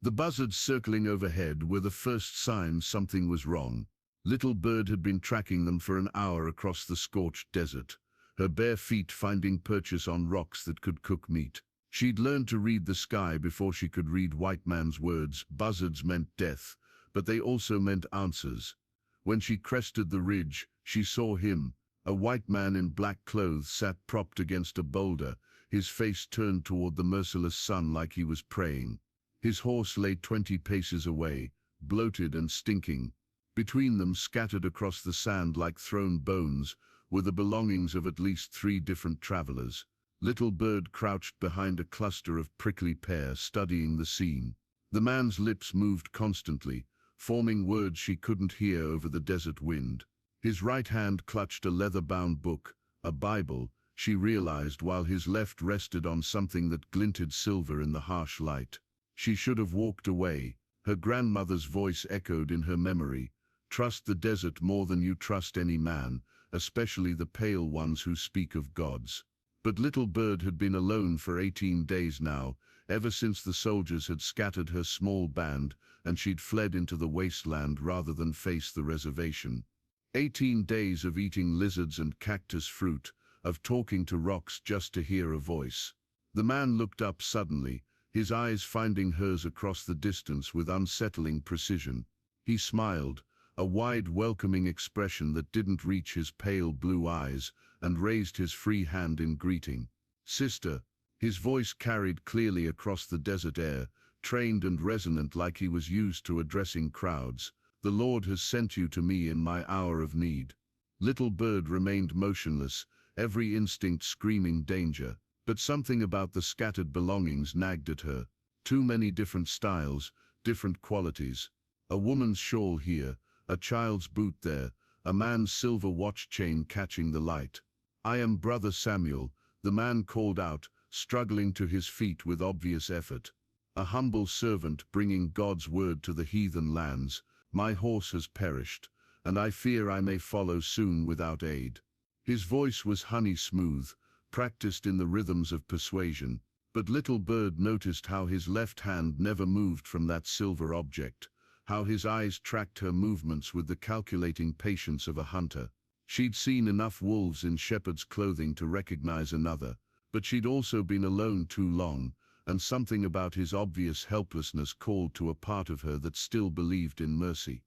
The buzzards circling overhead were the first sign something was wrong. Little Bird had been tracking them for an hour across the scorched desert, her bare feet finding purchase on rocks that could cook meat. She'd learned to read the sky before she could read white man's words. Buzzards meant death, but they also meant answers. When she crested the ridge, she saw him. A white man in black clothes sat propped against a boulder, his face turned toward the merciless sun like he was praying. His horse lay 20 paces away, bloated and stinking. Between them, scattered across the sand like thrown bones, were the belongings of at least 3 different travelers. Little Bird crouched behind a cluster of prickly pear, studying the scene. The man's lips moved constantly, forming words she couldn't hear over the desert wind. His right hand clutched a leather-bound book, a Bible, she realized, while his left rested on something that glinted silver in the harsh light. She should have walked away. Her grandmother's voice echoed in her memory. Trust the desert more than you trust any man, especially the pale ones who speak of gods. But Little Bird had been alone for 18 days now, ever since the soldiers had scattered her small band and she'd fled into the wasteland rather than face the reservation. 18 days of eating lizards and cactus fruit, of talking to rocks just to hear a voice. The man looked up suddenly, his eyes finding hers across the distance with unsettling precision. He smiled, a wide, welcoming expression that didn't reach his pale blue eyes, and raised his free hand in greeting. "Sister," his voice carried clearly across the desert air, trained and resonant like he was used to addressing crowds. "The Lord has sent you to me in my hour of need." Little Bird remained motionless, every instinct screaming danger, but something about the scattered belongings nagged at her. Too many different styles, different qualities. A woman's shawl here, a child's boot there, a man's silver watch chain catching the light. "I am Brother Samuel," the man called out, struggling to his feet with obvious effort. "A humble servant bringing God's word to the heathen lands. My horse has perished, and I fear I may follow soon without aid." His voice was honey smooth, practiced in the rhythms of persuasion, but Little Bird noticed how his left hand never moved from that silver object, how his eyes tracked her movements with the calculating patience of a hunter. She'd seen enough wolves in shepherd's clothing to recognize another, but she'd also been alone too long, and something about his obvious helplessness called to a part of her that still believed in mercy.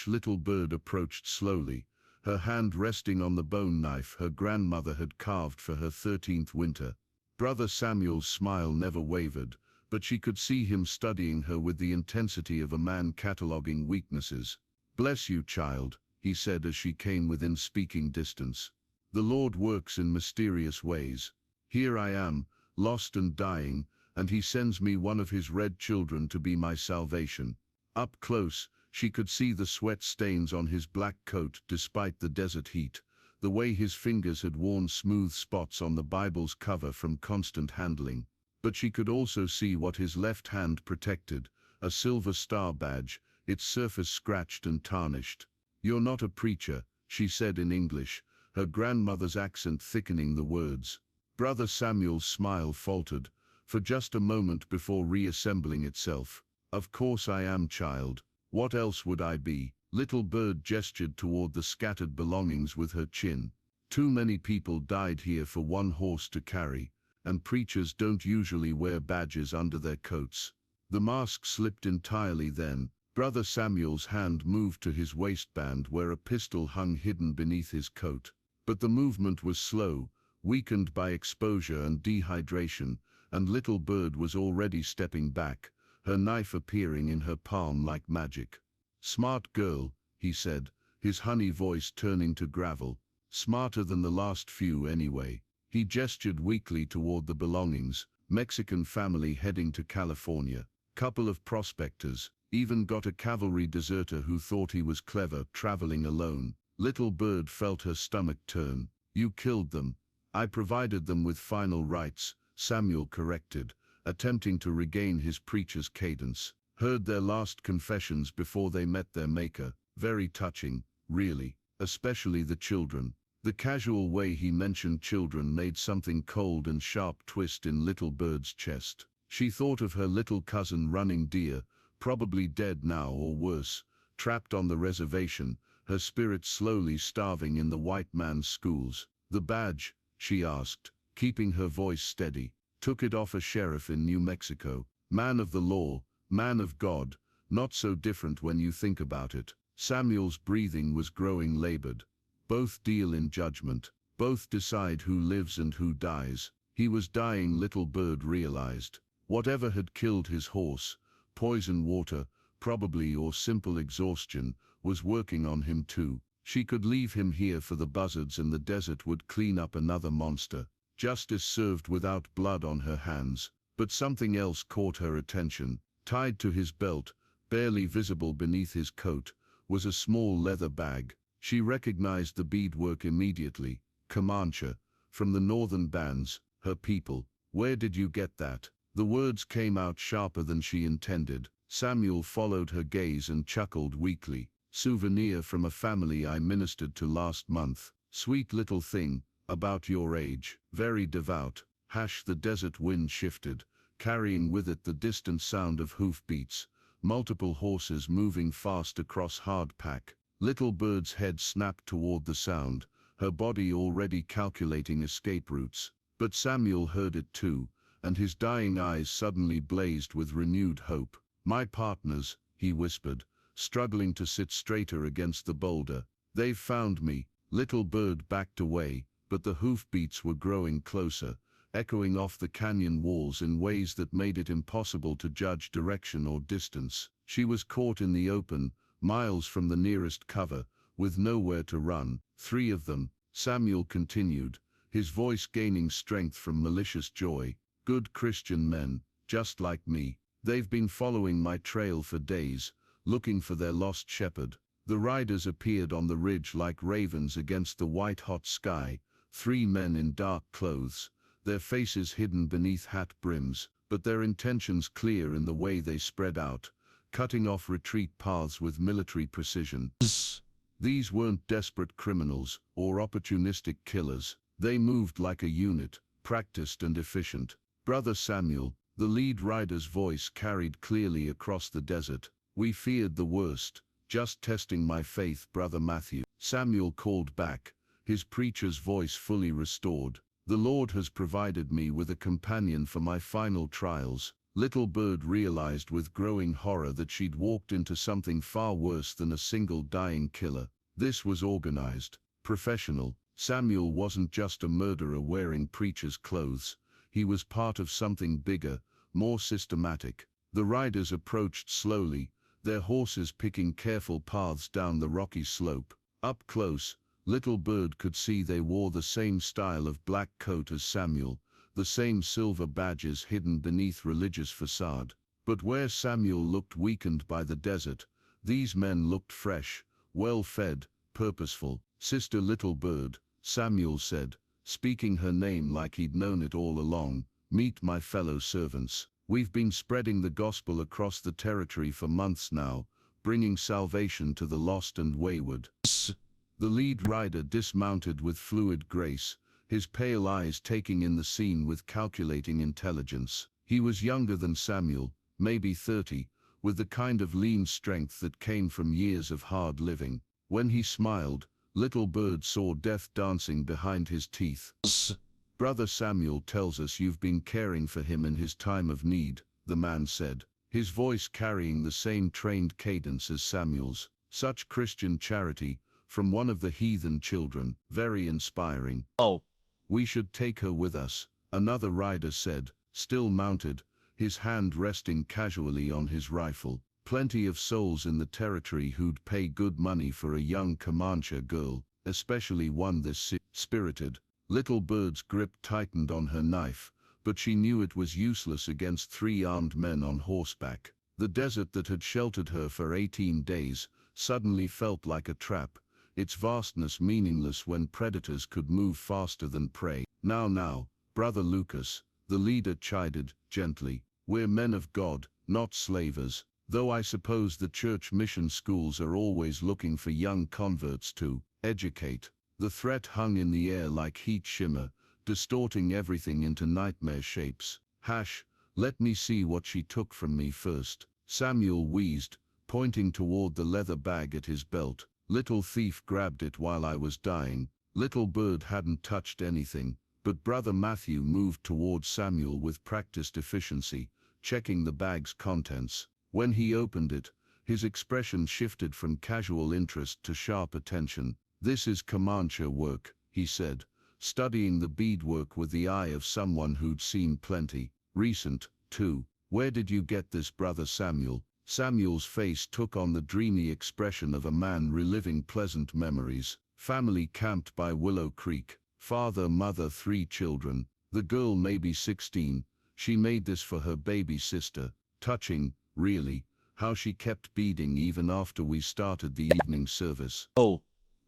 Little Bird approached slowly, her hand resting on the bone knife her grandmother had carved for her 13th winter. Brother Samuel's smile never wavered, but she could see him studying her with the intensity of a man cataloging weaknesses. "Bless you, child," he said as she came within speaking distance. "The Lord works in mysterious ways. Here I am, lost and dying, and he sends me one of his red children to be my salvation." Up close, she could see the sweat stains on his black coat despite the desert heat, the way his fingers had worn smooth spots on the Bible's cover from constant handling. But she could also see what his left hand protected, a silver star badge, its surface scratched and tarnished. "You're not a preacher," she said in English, her grandmother's accent thickening the words. Brother Samuel's smile faltered, for just a moment before reassembling itself. "Of course I am, child. What else would I be?" Little Bird gestured toward the scattered belongings with her chin. "Too many people died here for one horse to carry, and preachers don't usually wear badges under their coats." The mask slipped entirely then. Brother Samuel's hand moved to his waistband where a pistol hung hidden beneath his coat. But the movement was slow, weakened by exposure and dehydration, and Little Bird was already stepping back, her knife appearing in her palm like magic. "Smart girl," he said, his honey voice turning to gravel. "Smarter than the last few anyway." He gestured weakly toward the belongings. "Mexican family heading to California. Couple of prospectors. Even got a cavalry deserter who thought he was clever, traveling alone." Little Bird felt her stomach turn. "You killed them." "I provided them with final rites," Samuel corrected, attempting to regain his preacher's cadence. "Heard their last confessions before they met their maker. Very touching, really, especially the children." The casual way he mentioned children made something cold and sharp twist in Little Bird's chest. She thought of her little cousin running deer, probably dead now or worse, trapped on the reservation, her spirit slowly starving in the white man's schools. "The badge?" she asked, keeping her voice steady. "Took it off a sheriff in New Mexico. Man of the law, man of God, not so different when you think about it." Samuel's breathing was growing labored. Both deal in judgment. Both decide who lives and who dies. He was dying, little bird realized. Whatever had killed his horse, poison water, probably, or simple exhaustion, was working on him too. She could leave him here for the buzzards and the desert would clean up another monster. Justice served without blood on her hands. But something else caught her attention. Tied to his belt, barely visible beneath his coat, was a small leather bag. She recognized the beadwork immediately. Comanche, from the northern bands, her people. "Where did you get that?" The words came out sharper than she intended. Samuel followed her gaze and chuckled weakly. "Souvenir from a family I ministered to last month. Sweet little thing, about your age. Very devout." The desert wind shifted, carrying with it the distant sound of hoofbeats, multiple horses moving fast across hard pack. Little Bird's head snapped toward the sound, her body already calculating escape routes. But Samuel heard it too, and his dying eyes suddenly blazed with renewed hope. "My partners," he whispered, struggling to sit straighter against the boulder. "They've found me." Little Bird backed away, but the hoofbeats were growing closer, echoing off the canyon walls in ways that made it impossible to judge direction or distance. She was caught in the open, miles from the nearest cover, with nowhere to run. "Three of them," Samuel continued, his voice gaining strength from malicious joy. "Good Christian men, just like me. They've been following my trail for days, looking for their lost shepherd." The riders appeared on the ridge like ravens against the white-hot sky, 3 men in dark clothes, their faces hidden beneath hat brims, but their intentions clear in the way they spread out, cutting off retreat paths with military precision. These weren't desperate criminals or opportunistic killers. They moved like a unit, practiced and efficient. "Brother Samuel," the lead rider's voice carried clearly across the desert. "We feared the worst. Just testing my faith, Brother Matthew." Samuel called back, his preacher's voice fully restored. "The Lord has provided me with a companion for my final trials." Little Bird realized with growing horror that she'd walked into something far worse than a single dying killer. This was organized, professional. Samuel wasn't just a murderer wearing preacher's clothes. He was part of something bigger, more systematic. The riders approached slowly, their horses picking careful paths down the rocky slope. Up close, Little Bird could see they wore the same style of black coat as Samuel, the same silver badges hidden beneath religious facade. But where Samuel looked weakened by the desert, these men looked fresh, well-fed, purposeful. "Sister Little Bird," Samuel said, speaking her name like he'd known it all along, "meet my fellow servants. We've been spreading the gospel across the territory for months now, bringing salvation to the lost and wayward." The lead rider dismounted with fluid grace, his pale eyes taking in the scene with calculating intelligence. He was younger than Samuel, maybe 30, with the kind of lean strength that came from years of hard living. When he smiled, Little Bird saw death dancing behind his teeth. "Brother Samuel tells us you've been caring for him in his time of need," the man said, his voice carrying the same trained cadence as Samuel's. "Such Christian charity, from one of the heathen children, very inspiring." "Oh, "We should take her with us," another rider said, still mounted, his hand resting casually on his rifle. "Plenty of souls in the territory who'd pay good money for a young Comanche girl, especially one this spirited." Little Bird's grip tightened on her knife, but she knew it was useless against 3 armed men on horseback. The desert that had sheltered her for 18 days suddenly felt like a trap, its vastness meaningless when predators could move faster than prey. Now, Brother Lucas," the leader chided, gently, "we're men of God, not slavers. Though I suppose the church mission schools are always looking for young converts to educate." The threat hung in the air like heat shimmer, distorting everything into nightmare shapes. Let me see what she took from me first. Samuel wheezed, pointing toward the leather bag at his belt. Little thief grabbed it while I was dying. Little bird hadn't touched anything, but Brother Matthew moved toward Samuel with practiced efficiency, checking the bag's contents. When he opened it, his expression shifted from casual interest to sharp attention. This is Comanche work, he said, studying the beadwork with the eye of someone who'd seen plenty. Recent, too. Where did you get this, Brother Samuel? Samuel's face took on the dreamy expression of a man reliving pleasant memories. Family camped by Willow Creek. Father, mother, 3 children. The girl maybe 16. She made this for her baby sister. Touching, really, how she kept beading even after we started the evening service. Oh.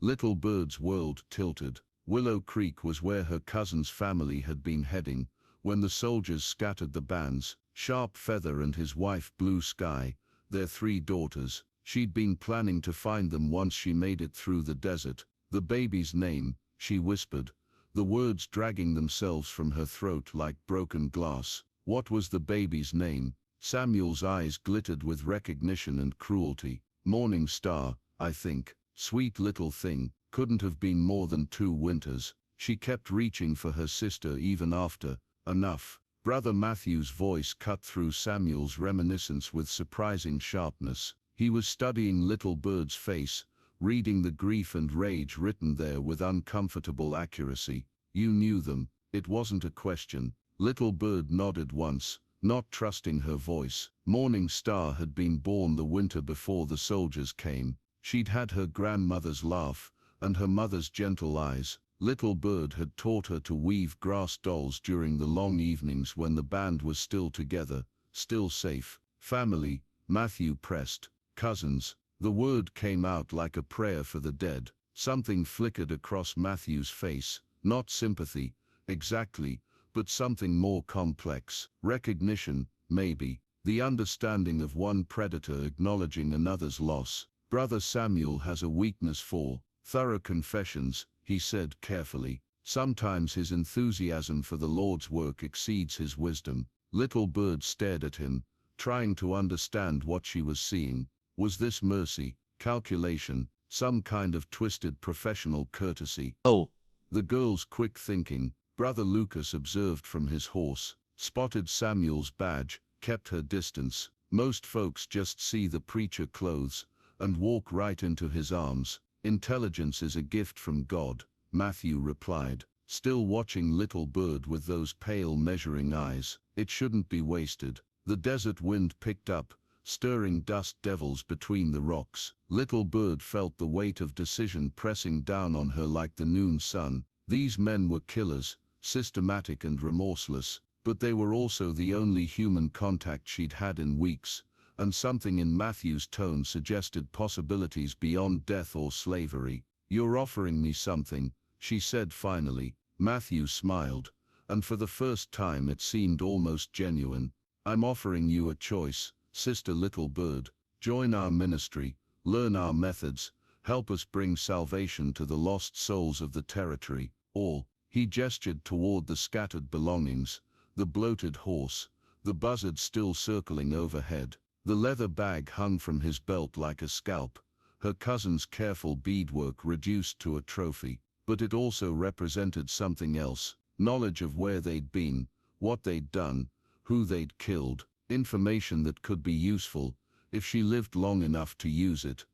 Little Bird's world tilted. Willow Creek was where her cousin's family had been heading when the soldiers scattered the bands. Sharp Feather and his wife Blue Sky, their 3 daughters. She'd been planning to find them once she made it through the desert. The baby's name, she whispered, the words dragging themselves from her throat like broken glass. What was the baby's name? Samuel's eyes glittered with recognition and cruelty. Morning Star, I think. Sweet little thing, couldn't have been more than 2 winters. She kept reaching for her sister even after. Enough. Brother Matthew's voice cut through Samuel's reminiscence with surprising sharpness. He was studying Little Bird's face, reading the grief and rage written there with uncomfortable accuracy. You knew them. It wasn't a question. Little Bird nodded once, not trusting her voice. Morning Star had been born the winter before the soldiers came. She'd had her grandmother's laugh, and her mother's gentle eyes. Little Bird had taught her to weave grass dolls during the long evenings when the band was still together, still safe. Family, Matthew pressed. Cousins. The word came out like a prayer for the dead. Something flickered across Matthew's face. Not sympathy, exactly, but something more complex. Recognition, maybe. The understanding of one predator acknowledging another's loss. Brother Samuel has a weakness for thorough confessions, he said carefully. Sometimes his enthusiasm for the Lord's work exceeds his wisdom. Little Bird stared at him, trying to understand what she was seeing. Was this mercy, calculation, some kind of twisted professional courtesy? Oh. The girl's quick thinking, Brother Lucas observed from his horse, spotted Samuel's badge, kept her distance. Most folks just see the preacher clothes and walk right into his arms. Intelligence is a gift from God, Matthew replied, still watching Little Bird with those pale measuring eyes. It shouldn't be wasted. The desert wind picked up, stirring dust devils between the rocks. Little Bird felt the weight of decision pressing down on her like the noon sun. These men were killers, systematic and remorseless, but they were also the only human contact she'd had in weeks. And something in Matthew's tone suggested possibilities beyond death or slavery. You're offering me something, she said finally. Matthew smiled, and for the first time it seemed almost genuine. I'm offering you a choice, Sister Little Bird. Join our ministry, learn our methods, help us bring salvation to the lost souls of the territory. Or, he gestured toward the scattered belongings, the bloated horse, the buzzard still circling overhead. The leather bag hung from his belt like a scalp, her cousin's careful beadwork reduced to a trophy. But it also represented something else, knowledge of where they'd been, what they'd done, who they'd killed, information that could be useful, if she lived long enough to use it.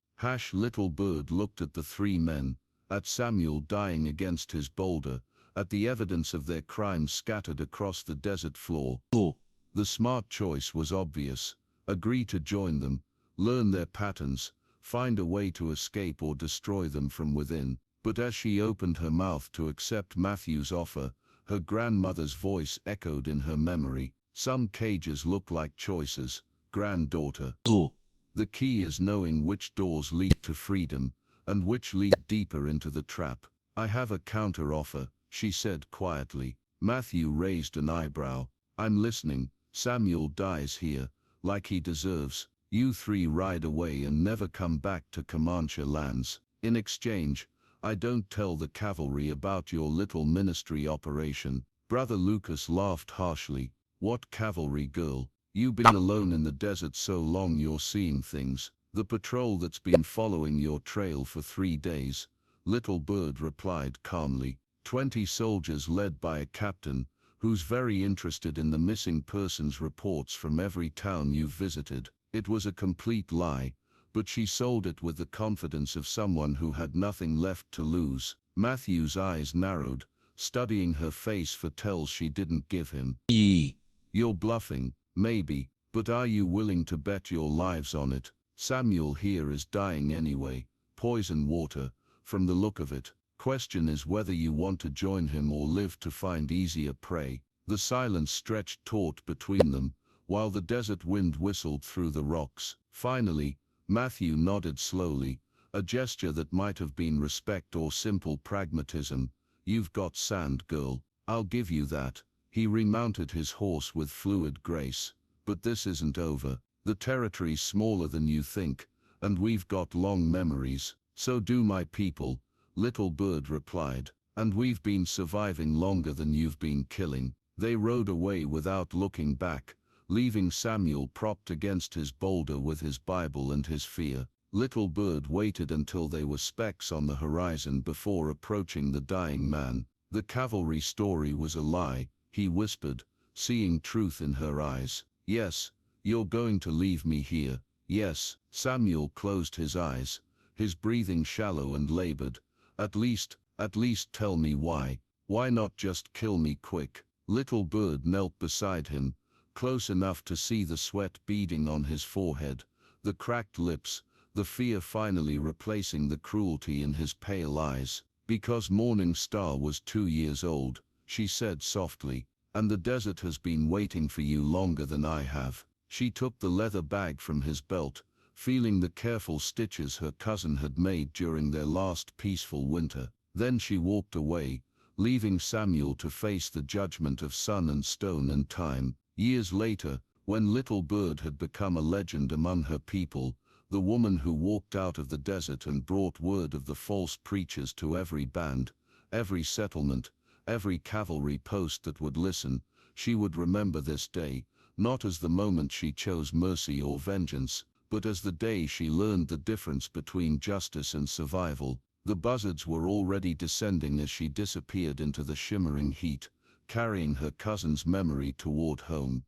Little Bird looked at the 3 men, at Samuel dying against his boulder, at the evidence of their crimes scattered across the desert floor. Oh. The smart choice was obvious. Agree to join them, learn their patterns, find a way to escape or destroy them from within. But as she opened her mouth to accept Matthew's offer, her grandmother's voice echoed in her memory. Some cages look like choices, granddaughter. Oh. The key is knowing which doors lead to freedom, and which lead deeper into the trap. I have a counter-offer, she said quietly. Matthew raised an eyebrow. I'm listening. Samuel dies here, like he deserves. You 3 ride away and never come back to Comanche lands. In exchange, I don't tell the cavalry about your little ministry operation. Brother Lucas laughed harshly. What cavalry, girl? You've been alone in the desert so long you're seeing things. The patrol that's been following your trail for 3 days. Little Bird replied calmly. 20 soldiers led by a captain, who's very interested in the missing persons reports from every town you've visited. It was a complete lie, but she sold it with the confidence of someone who had nothing left to lose. Matthew's eyes narrowed, studying her face for tells she didn't give him. You're bluffing, maybe, but are you willing to bet your lives on it? Samuel here is dying anyway. Poison water, from the look of it. Question is whether you want to join him or live to find easier prey. The silence stretched taut between them, while the desert wind whistled through the rocks. Finally, Matthew nodded slowly, a gesture that might have been respect or simple pragmatism. You've got sand, girl. I'll give you that. He remounted his horse with fluid grace. But this isn't over. The territory's smaller than you think, and we've got long memories. So do my people, Little Bird replied, and we've been surviving longer than you've been killing. They rode away without looking back, leaving Samuel propped against his boulder with his Bible and his fear. Little Bird waited until they were specks on the horizon before approaching the dying man. The cavalry story was a lie, he whispered, seeing truth in her eyes. Yes, you're going to leave me here. Yes. Samuel closed his eyes, his breathing shallow and labored. At least tell me why. Why not just kill me quick? Little Bird knelt beside him, close enough to see the sweat beading on his forehead, the cracked lips, the fear finally replacing the cruelty in his pale eyes. Because Morning Star was 2 years old, she said softly, and the desert has been waiting for you longer than I have. She took the leather bag from his belt, feeling the careful stitches her cousin had made during their last peaceful winter. Then she walked away, leaving Samuel to face the judgment of sun and stone and time. Years later, when Little Bird had become a legend among her people, the woman who walked out of the desert and brought word of the false preachers to every band, every settlement, every cavalry post that would listen, she would remember this day, not as the moment she chose mercy or vengeance, but as the day she learned the difference between justice and survival. The buzzards were already descending as she disappeared into the shimmering heat, carrying her cousin's memory toward home.